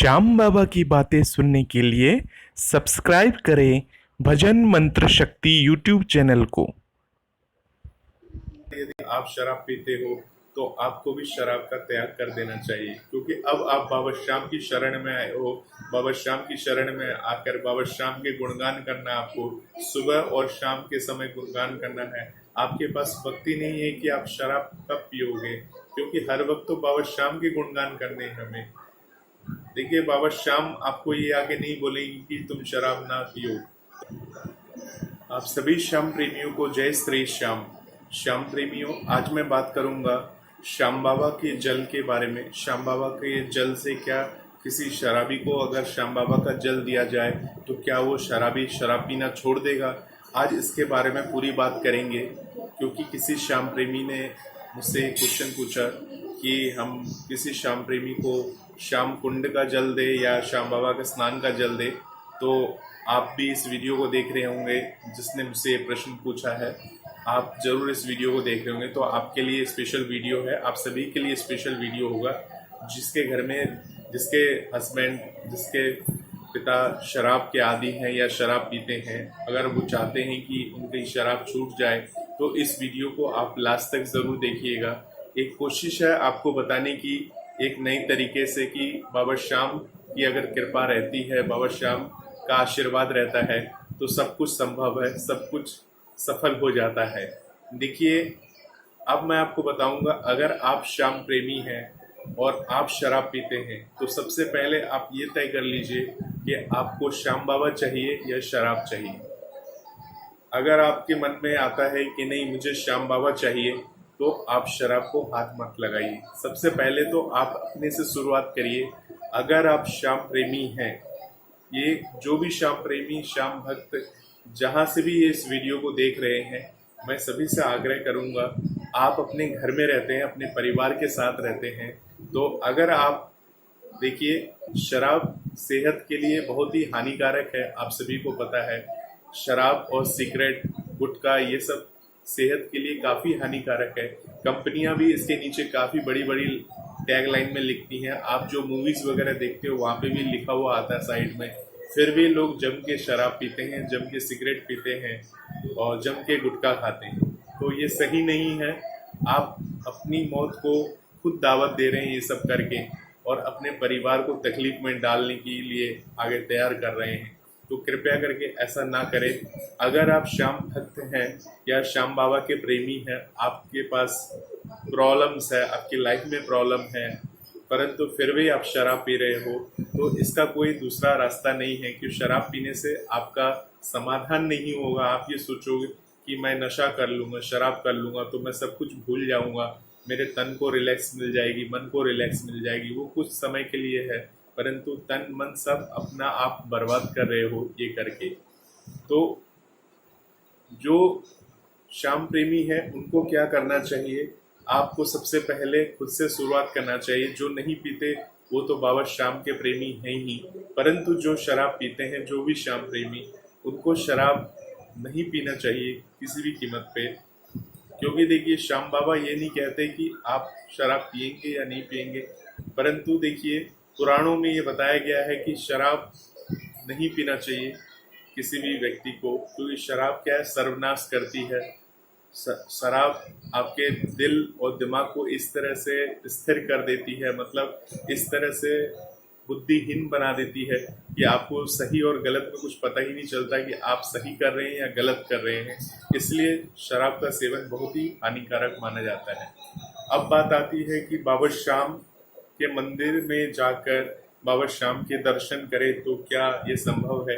श्याम बाबा की बातें सुनने के लिए सब्सक्राइब करें भजन मंत्र शक्ति यूट्यूब चैनल को। यदि आप शराब पीते हो तो आपको भी शराब का त्याग कर देना चाहिए, क्योंकि अब आप बाबा श्याम की शरण में आए हो। बाबा श्याम की शरण में आकर बाबा श्याम के गुणगान करना, आपको सुबह और शाम के समय गुणगान करना है। आपके पास वक्त ही नहीं है कि आप शराब कब पियोगे, क्योंकि हर वक्त तो बाबा श्याम के गुणगान करने हैं हमें। देखिए, बाबा श्याम आपको ये आगे नहीं बोलेंगे कि तुम शराब ना पियो। आप सभी श्याम प्रेमियों को जय श्री श्याम। श्याम प्रेमियों, आज मैं बात करूंगा श्याम बाबा के जल के बारे में। श्याम बाबा के जल से क्या किसी शराबी को अगर श्याम बाबा का जल दिया जाए तो क्या वो शराबी शराब पीना छोड़ देगा? आज इसके बारे में पूरी बात करेंगे, क्योंकि किसी श्याम प्रेमी ने मुझसे क्वेश्चन पूछा कि हम किसी श्याम प्रेमी को श्याम कुंड का जल दे या श्याम बाबा के स्नान का जल दे। तो आप भी इस वीडियो को देख रहे होंगे, जिसने मुझसे ये प्रश्न पूछा है आप जरूर इस वीडियो को देख रहे होंगे। तो आपके लिए स्पेशल वीडियो है, आप सभी के लिए स्पेशल वीडियो होगा। जिसके घर में, जिसके हस्बैंड, जिसके पिता शराब के आदी हैं या शराब पीते हैं, अगर वो चाहते हैं कि उनकी शराब छूट जाए तो इस वीडियो को आप लास्ट तक ज़रूर देखिएगा। एक कोशिश है आपको बताने की एक नई तरीके से कि बाबा श्याम की अगर कृपा रहती है, बाबा श्याम का आशीर्वाद रहता है तो सब कुछ संभव है, सब कुछ सफल हो जाता है। देखिए, अब मैं आपको बताऊंगा, अगर आप श्याम प्रेमी हैं और आप शराब पीते हैं तो सबसे पहले आप ये तय कर लीजिए कि आपको श्याम बाबा चाहिए या शराब चाहिए। अगर आपके मन में आता है कि नहीं मुझे श्याम बाबा चाहिए, तो आप शराब को हाथ मत लगाइए। सबसे पहले तो आप अपने से शुरुआत करिए। अगर आप श्याम प्रेमी हैं, ये जो भी श्याम प्रेमी, श्याम भक्त जहां से भी ये इस वीडियो को देख रहे हैं, मैं सभी से आग्रह करूंगा, आप अपने घर में रहते हैं, अपने परिवार के साथ रहते हैं, तो अगर आप देखिए, शराब सेहत के लिए बहुत ही हानिकारक है, आप सभी को पता है। शराब और सिगरेट, गुटखा, ये सब सेहत के लिए काफी हानिकारक है। कंपनियां भी इसके नीचे काफी बड़ी बड़ी टैगलाइन में लिखती हैं। आप जो मूवीज वगैरह देखते हो वहां पे भी लिखा हुआ आता है साइड में। फिर भी लोग जम के शराब पीते हैं, जम के सिगरेट पीते हैं और जम के गुटखा खाते हैं। तो ये सही नहीं है। आप अपनी मौत को खुद दावत दे रहे हैं ये सब करके, और अपने परिवार को तकलीफ में डालने के लिए आगे तैयार कर रहे हैं। तो कृपया करके ऐसा ना करें। अगर आप श्याम भक्त हैं या श्याम बाबा के प्रेमी हैं, आपके पास प्रॉब्लम्स है, आपकी लाइफ में प्रॉब्लम है, परंतु फिर भी आप शराब पी रहे हो, तो इसका कोई दूसरा रास्ता नहीं है कि शराब पीने से आपका समाधान नहीं होगा। आप ये सोचोगे कि मैं नशा कर लूंगा, शराब कर लूंगा तो मैं सब कुछ भूल जाऊंगा, मेरे तन को रिलैक्स मिल जाएगी, मन को रिलैक्स मिल जाएगी। वो कुछ समय के लिए है, परंतु तन मन सब अपना आप बर्बाद कर रहे हो ये करके। तो जो श्याम प्रेमी है उनको क्या करना चाहिए? आपको सबसे पहले खुद से शुरुआत करना चाहिए। जो नहीं पीते वो तो बाबा श्याम के प्रेमी हैं ही, परंतु जो शराब पीते हैं, जो भी श्याम प्रेमी, उनको शराब नहीं पीना चाहिए किसी भी कीमत पे। क्योंकि देखिए, श्याम बाबा ये नहीं कहते कि आप शराब पिएंगे या नहीं पिएंगे, परंतु देखिए, पुराणों में ये बताया गया है कि शराब नहीं पीना चाहिए किसी भी व्यक्ति को, क्योंकि शराब क्या है, सर्वनाश करती है। शराब आपके दिल और दिमाग को इस तरह से स्थिर कर देती है, मतलब इस तरह से बुद्धिहीन बना देती है कि आपको सही और गलत में कुछ पता ही नहीं चलता कि आप सही कर रहे हैं या गलत कर रहे हैं। इसलिए शराब का सेवन बहुत ही हानिकारक माना जाता है। अब बात आती है कि बाबा श्याम के मंदिर में जाकर बाबा श्याम के दर्शन करें तो क्या ये संभव है?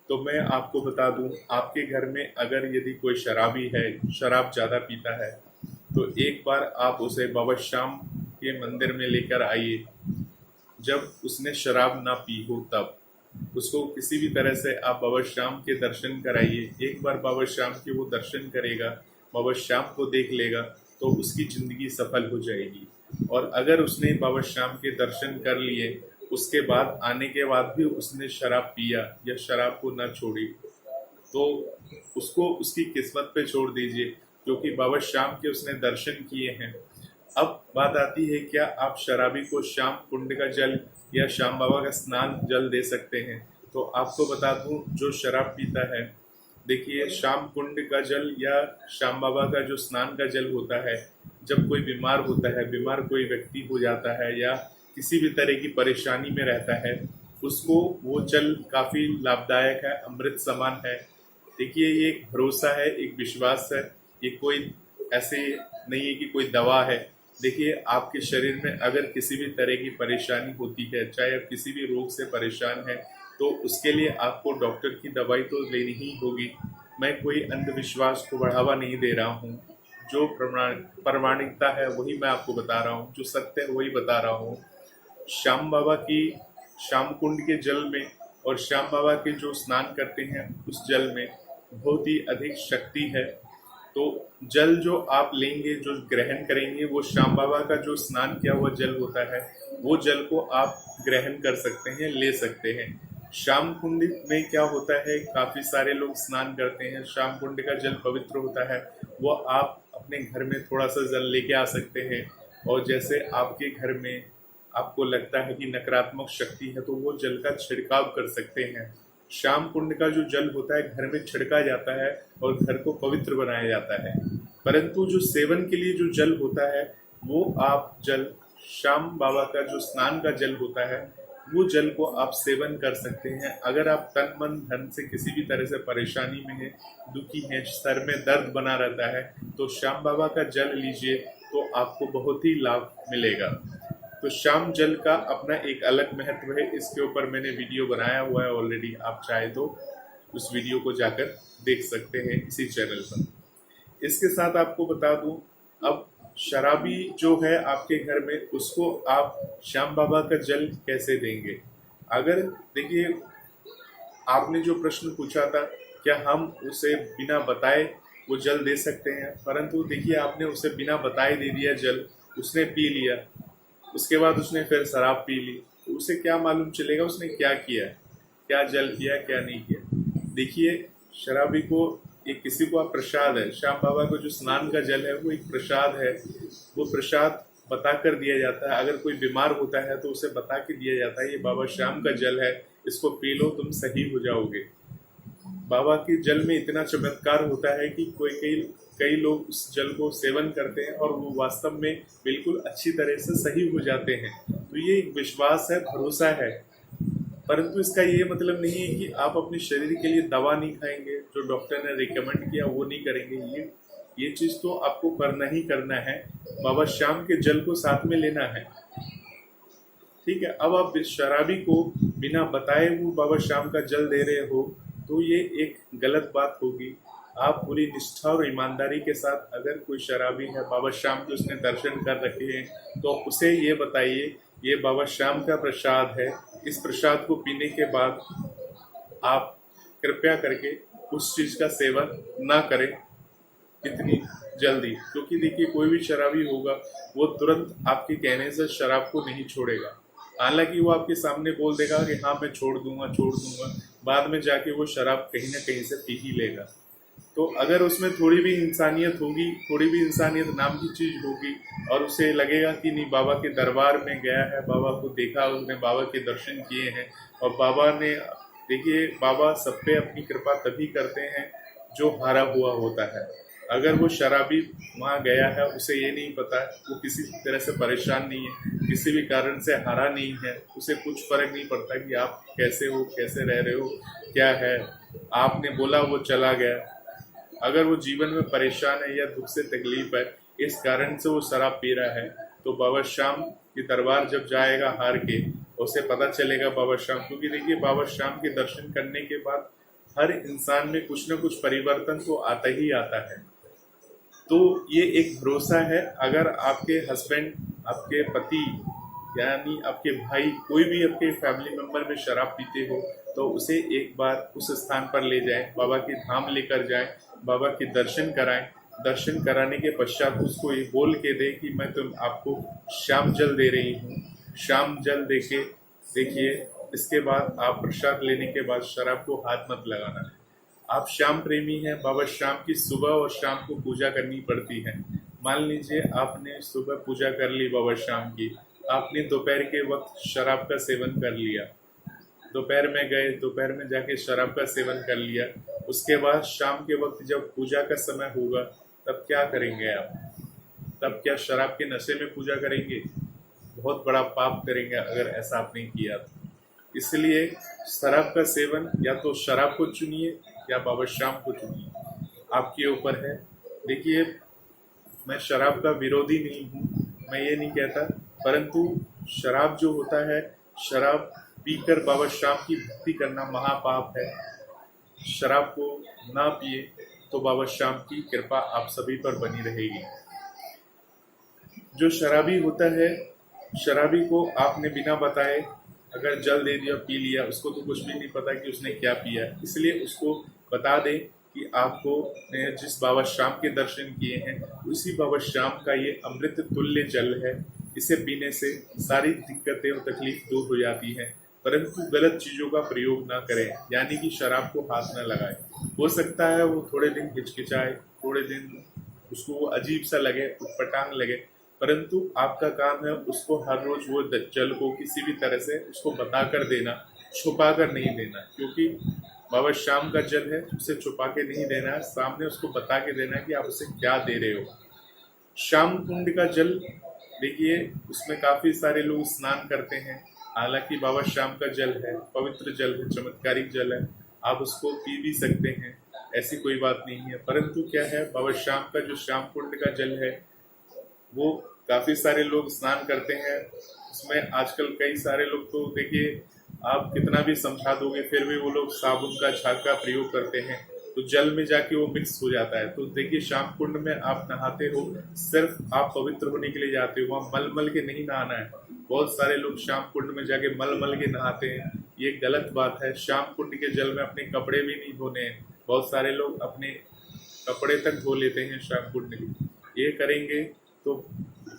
तो मैं आपको बता दूं, आपके घर में अगर यदि कोई शराबी है, शराब ज़्यादा पीता है, तो एक बार आप उसे बाबा श्याम के मंदिर में लेकर आइए। जब उसने शराब ना पी हो तब उसको किसी भी तरह से आप बाबा श्याम के दर्शन कराइए। एक बार बाबा श्याम के वो दर्शन करेगा, बाबा श्याम को देख लेगा, तो उसकी ज़िंदगी सफल हो जाएगी। और अगर उसने बाबा श्याम के दर्शन कर लिए, उसके बाद आने के बाद भी उसने शराब पिया या शराब को ना छोड़ी, तो उसको उसकी किस्मत पे छोड़ दीजिए, क्योंकि बाबा श्याम के उसने दर्शन किए हैं। अब बात आती है, क्या आप शराबी को श्याम कुंड का जल या श्याम बाबा का स्नान जल दे सकते हैं। तो आपको बता दूं, जो शराब पीता है, देखिए श्याम कुंड का जल या श्याम बाबा का जो स्नान का जल होता है, जब कोई बीमार होता है, बीमार कोई व्यक्ति हो जाता है या किसी भी तरह की परेशानी में रहता है, उसको वो जल काफ़ी लाभदायक है, अमृत समान है। देखिए ये एक भरोसा है, एक विश्वास है, ये कोई ऐसे नहीं है कि कोई दवा है। देखिए आपके शरीर में अगर किसी भी तरह की परेशानी होती है, चाहे आप किसी भी रोग से परेशान हैं, तो उसके लिए आपको डॉक्टर की दवाई तो लेनी ही होगी। मैं कोई अंधविश्वास को बढ़ावा नहीं दे रहा हूँ, जो प्रामाणिकता है वही मैं आपको बता रहा हूँ, जो सत्य है वही बता रहा हूँ। श्याम बाबा की श्याम कुंड के जल में और श्याम बाबा के जो स्नान करते हैं उस जल में बहुत ही अधिक शक्ति है। तो जल जो आप लेंगे, जो ग्रहण करेंगे, वो श्याम बाबा का जो स्नान किया हुआ जल होता है, वो जल को आप ग्रहण कर सकते हैं, ले सकते हैं। श्याम कुंड में क्या होता है, काफी सारे लोग स्नान करते हैं, श्याम कुंड का जल पवित्र होता है, वो आप अपने घर में थोड़ा सा जल लेके आ सकते हैं। और जैसे आपके घर में आपको लगता है कि नकारात्मक शक्ति है, तो वो जल का छिड़काव कर सकते हैं। श्याम कुंड का जो जल होता है घर में छिड़का जाता है और घर को पवित्र बनाया जाता है। परंतु जो सेवन के लिए जो जल होता है, वो आप जल श्याम बाबा का जो स्नान का जल होता है, वो जल को आप सेवन कर सकते हैं। अगर आप तन मन धन से किसी भी तरह से परेशानी में है, दुखी है, सर में दर्द बना रहता है, तो श्याम बाबा का जल लीजिए, तो आपको बहुत ही लाभ मिलेगा। तो श्याम जल का अपना एक अलग महत्व है, इसके ऊपर मैंने वीडियो बनाया हुआ है ऑलरेडी, आप चाहे तो उस वीडियो को जाकर देख सकते हैं इसी चैनल पर। इसके साथ आपको बता दूं, अब शराबी जो है आपके घर में, उसको आप श्याम बाबा का जल कैसे देंगे? अगर देखिए आपने जो प्रश्न पूछा था, क्या हम उसे बिना बताए वो जल दे सकते हैं, परंतु देखिए आपने उसे बिना बताए दे दिया जल, उसने पी लिया, उसके बाद उसने फिर शराब पी ली, तो उसे क्या मालूम चलेगा उसने क्या किया, क्या जल पिया, क्या नहीं किया। देखिए शराबी को एक किसी को आप प्रसाद है, श्याम बाबा को जो स्नान का जल है वो एक प्रसाद है, वो प्रसाद बता कर दिया जाता है। अगर कोई बीमार होता है तो उसे बता के दिया जाता है, ये बाबा श्याम का जल है, इसको पी लो, तुम सही हो जाओगे। बाबा के जल में इतना चमत्कार होता है कि कई लोग उस जल को सेवन करते हैं और वो वास्तव में बिल्कुल अच्छी तरह से सही हो जाते हैं। तो ये एक विश्वास है, भरोसा है। परंतु इसका ये मतलब नहीं है कि आप अपने शरीर के लिए दवा नहीं खाएंगे, जो डॉक्टर ने रिकमेंड किया वो नहीं करेंगे। ये चीज तो आपको करना ही करना है, बाबा श्याम के जल को साथ में लेना है। ठीक है, अब आप शराबी को बिना बताए वो बाबा श्याम का जल दे रहे हो, तो ये एक गलत बात होगी। आप पूरी निष्ठा और ईमानदारी के साथ, अगर कोई शराबी है, बाबा श्याम के उसने दर्शन कर रखे हैं, तो उसे ये बताइए ये बाबा श्याम का प्रसाद है, इस प्रसाद को पीने के बाद आप कृपया करके उस चीज का सेवन ना करें इतनी जल्दी, क्योंकि देखिए कोई भी शराबी होगा वो तुरंत आपके कहने से शराब को नहीं छोड़ेगा। हालांकि वो आपके सामने बोल देगा कि हाँ मैं छोड़ दूंगा, बाद में जाके वो शराब कहीं ना कहीं से पी ही लेगा। तो अगर उसमें थोड़ी भी इंसानियत होगी, थोड़ी भी इंसानियत नाम की चीज होगी, और उसे लगेगा कि नहीं बाबा के दरबार में गया है, बाबा को देखा, उसने बाबा के दर्शन किए हैं, और बाबा ने, देखिए बाबा सब पे अपनी कृपा तभी करते हैं जो हारा हुआ होता है। अगर वो शराबी वहाँ गया है, उसे ये नहीं पता, वो किसी तरह से परेशान नहीं है, किसी भी कारण से हारा नहीं है, उसे कुछ फर्क नहीं पड़ता कि आप कैसे हो, कैसे रह रहे हो, क्या है, आपने बोला वो चला गया। अगर वो जीवन में परेशान है या दुख से तकलीफ है, इस कारण से वो शराब पी रहा है, तो बाबा श्याम के दरबार जब जाएगा हार के, उसे पता चलेगा बाबा श्याम, क्योंकि देखिए बाबा श्याम के दर्शन करने के बाद हर इंसान में कुछ न कुछ परिवर्तन तो आता ही आता है। तो ये एक भरोसा है। अगर आपके हस्बैंड, आपके पति, यानी आपके भाई, कोई भी आपके फैमिली मेंबर में शराब पीते हो, तो उसे एक बार उस स्थान पर ले जाएं, बाबा के धाम लेकर जाएं, बाबा के दर्शन कराएं। दर्शन कराने के पश्चात उसको ये बोल के दे कि मैं आपको श्याम जल दे रही हूँ, श्याम जल देके देखिए। इसके बाद आप प्रसाद लेने के बाद शराब को हाथ मत लगाना है। आप श्याम प्रेमी हैं, बाबा श्याम की सुबह और शाम को पूजा करनी पड़ती है। मान लीजिए आपने सुबह पूजा कर ली बाबा श्याम की, आपने दोपहर के वक्त शराब का सेवन कर लिया, दोपहर में गए, दोपहर में जाके शराब का सेवन कर लिया, उसके बाद शाम के वक्त जब पूजा का समय होगा तब क्या करेंगे आप? तब क्या शराब के नशे में पूजा करेंगे? बहुत बड़ा पाप करेंगे अगर ऐसा आपने किया तो। इसलिए शराब का सेवन, या तो शराब को चुनिए या बाबा श्याम को चुनिए, आपके ऊपर है। देखिए, मैं शराब का विरोधी नहीं हूँ, मैं ये नहीं कहता, परंतु शराब जो होता है, शराब पीकर बाबा श्याम की भक्ति करना महापाप है। शराब को ना पिए तो बाबा श्याम की कृपा आप सभी पर बनी रहेगी। जो शराबी होता है, शराबी को आपने बिना बताए अगर जल दे दिया, पी लिया, उसको तो कुछ भी नहीं पता कि उसने क्या पिया, इसलिए उसको बता दें कि आपको ने जिस बाबा श्याम के दर्शन किए हैं उसी बाबा श्याम का ये अमृत तुल्य जल है, इसे पीने से सारी दिक्कतें और तकलीफ दूर हो जाती हैं। परंतु गलत चीजों का प्रयोग ना करें, यानी कि शराब को हाथ ना लगाएं। हो सकता है वो थोड़े दिन हिचकिचाए, थोड़े दिन उसको वो अजीब सा लगे, उटपटांग लगे, परंतु आपका काम है उसको हर रोज वो जल को किसी भी तरह से उसको बता कर देना, छुपा कर नहीं देना, क्योंकि बाबा श्याम का जल है, उसे छुपा के नहीं देना है, सामने उसको बता के देना है कि आप उसे क्या दे रहे हो। श्याम कुंड का जल, देखिए उसमें काफी सारे लोग स्नान करते हैं, हालांकि बाबा श्याम का जल है, पवित्र जल है, चमत्कारिक जल है, आप उसको पी भी सकते हैं, ऐसी कोई बात नहीं है। परंतु क्या है, बाबा श्याम का जो श्याम कुंड का जल है वो काफी सारे लोग स्नान करते हैं, उसमें आजकल कई सारे लोग, तो देखिए आप कितना भी समझा दोगे फिर भी वो लोग साबुन का झाग का प्रयोग करते हैं, तो जल में जाके वो मिक्स हो जाता है। तो देखिए, श्याम कुंड में आप नहाते हो, सिर्फ आप पवित्र होने के लिए जाते हो, वहां मल मल के नहीं नहाना है। बहुत सारे लोग श्याम कुंड में जाके मल मल के नहाते हैं, ये गलत बात है। श्याम कुंड के जल में अपने कपड़े भी नहीं धोने हैं, बहुत सारे लोग अपने कपड़े तक धो लेते हैं श्याम कुंड में, ये करेंगे तो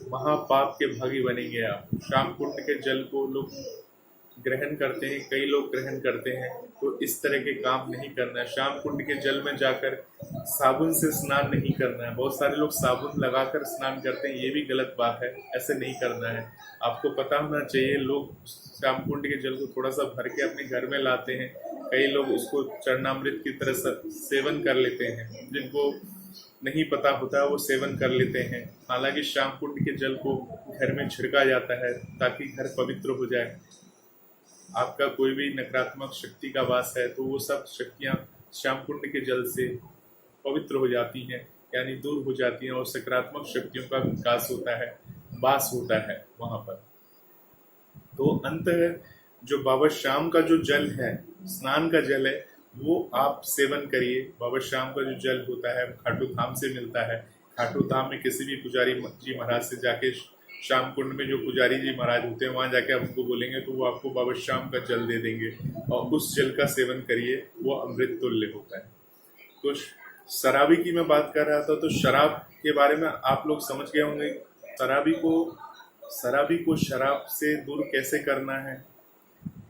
महापाप के भागी बनेंगे आप। श्याम कुंड के जल को लोग ग्रहण करते हैं, कई लोग ग्रहण करते हैं, तो इस तरह के काम नहीं करना है। श्याम कुंड के जल में जाकर साबुन से स्नान नहीं करना है, बहुत सारे लोग साबुन लगाकर स्नान करते हैं, ये भी गलत बात है, ऐसे नहीं करना है। आपको पता होना चाहिए, लोग श्याम कुंड के जल को थोड़ा सा भर के अपने घर में लाते हैं, कई लोग उसको चरणामृत की तरह सेवन कर लेते हैं, जिनको नहीं पता होता वो सेवन कर लेते हैं। हालांकि श्याम कुंड के जल को घर में छिड़का जाता है ताकि घर पवित्र हो जाए। आपका कोई भी नकारात्मक शक्ति का वास है तो वो सब शक्तियां श्याम कुंड के जल से पवित्र हो जाती हैं, यानी दूर हो जाती हैं, और सकारात्मक शक्तियों का विकास होता है, वास होता है वहां पर। तो अंत जो बाबा श्याम का जो जल है, स्नान का जल है, वो आप सेवन करिए। बाबा श्याम का जो जल होता है खाटू धाम से मिलता है, खाटू धाम में किसी भी पुजारी जी महाराज से जाके, श्याम कुंड में जो पुजारी जी महाराज होते हैं वहां जाके आप उनको बोलेंगे तो वो आपको बाबा श्याम का जल दे देंगे, और उस जल का सेवन करिए, वो अमृत तुल्य होता है। तो शराबी की मैं बात कर रहा था, तो शराब के बारे में आप लोग समझ गए होंगे, शराबी को शराब से दूर कैसे करना है,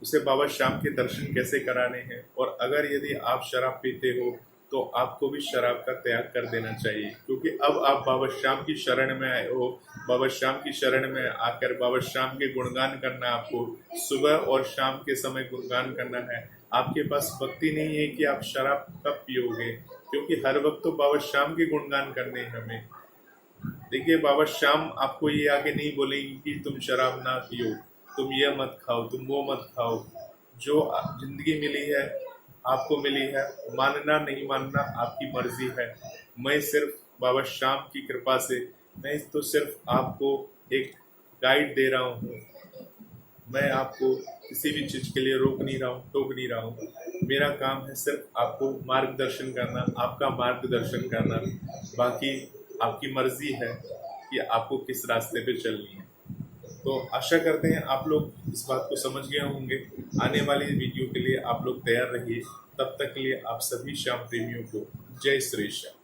उसे बाबा श्याम के दर्शन कैसे कराने हैं, और अगर यदि आप शराब पीते हो तो आपको भी शराब का त्याग कर देना चाहिए, क्योंकि अब आप बाबा श्याम की शरण में आए हो। बाबा श्याम की शरण में आकर बाबा श्याम के गुणगान करना, आपको सुबह और शाम के समय गुणगान करना है। आपके पास भक्ति नहीं है कि आप शराब कब पियोगे, क्योंकि हर वक्त तो बाबा श्याम के गुणगान करने हैं हमें। देखिए, बाबा श्याम आपको ये आके नहीं बोलेंगे कि तुम शराब ना पियो, तुम ये मत खाओ, तुम वो मत खाओ। जो जिंदगी मिली है, आपको मिली है, मानना नहीं मानना आपकी मर्जी है। मैं सिर्फ बाबा श्याम की कृपा से, मैं तो सिर्फ आपको एक गाइड दे रहा हूँ, मैं आपको किसी भी चीज के लिए रोक नहीं रहा हूँ, टोक नहीं रहा हूँ। मेरा काम है सिर्फ आपको मार्गदर्शन करना, आपका मार्गदर्शन करना, बाकी आपकी मर्जी है कि आपको किस रास्ते पे चलनी है। तो आशा करते हैं आप लोग इस बात को समझ गए होंगे। आने वाली वीडियो के लिए आप लोग तैयार रहिए, तब तक के लिए आप सभी श्याम प्रेमियों को जय श्री श्याम।